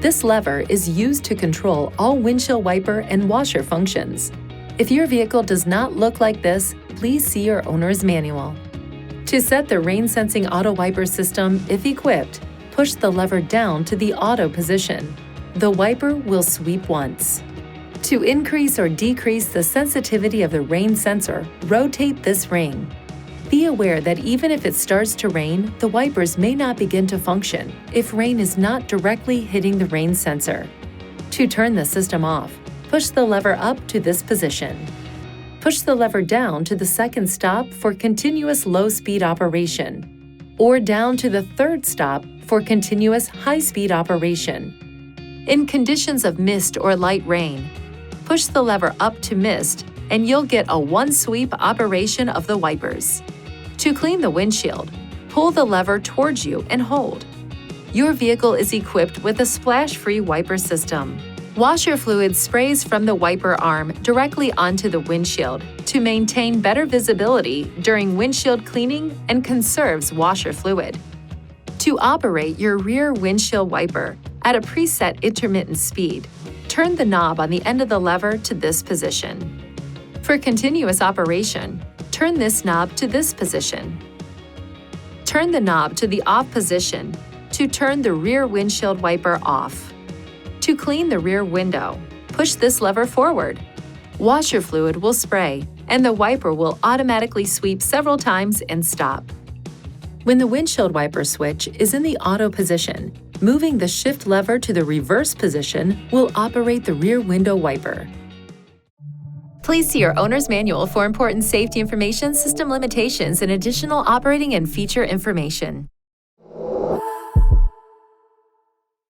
This lever is used to control all windshield wiper and washer functions. If your vehicle does not look like this, please see your owner's manual. To set the rain-sensing auto wiper system, if equipped, push the lever down to the auto position. The wiper will sweep once. To increase or decrease the sensitivity of the rain sensor, rotate this ring. Be aware that even if it starts to rain, the wipers may not begin to function if rain is not directly hitting the rain sensor. To turn the system off, push the lever up to this position. Push the lever down to the second stop for continuous low-speed operation, or down to the third stop for continuous high-speed operation. In conditions of mist or light rain, push the lever up to mist and you'll get a one-sweep operation of the wipers. To clean the windshield, pull the lever towards you and hold. Your vehicle is equipped with a splash-free wiper system. Washer fluid sprays from the wiper arm directly onto the windshield to maintain better visibility during windshield cleaning and conserves washer fluid. To operate your rear windshield wiper at a preset intermittent speed, turn the knob on the end of the lever to this position. For continuous operation, turn this knob to this position. Turn the knob to the off position to turn the rear windshield wiper off. To clean the rear window, push this lever forward. Washer fluid will spray, and the wiper will automatically sweep several times and stop. When the windshield wiper switch is in the auto position, moving the shift lever to the reverse position will operate the rear window wiper. Please see your owner's manual for important safety information, system limitations, and additional operating and feature information.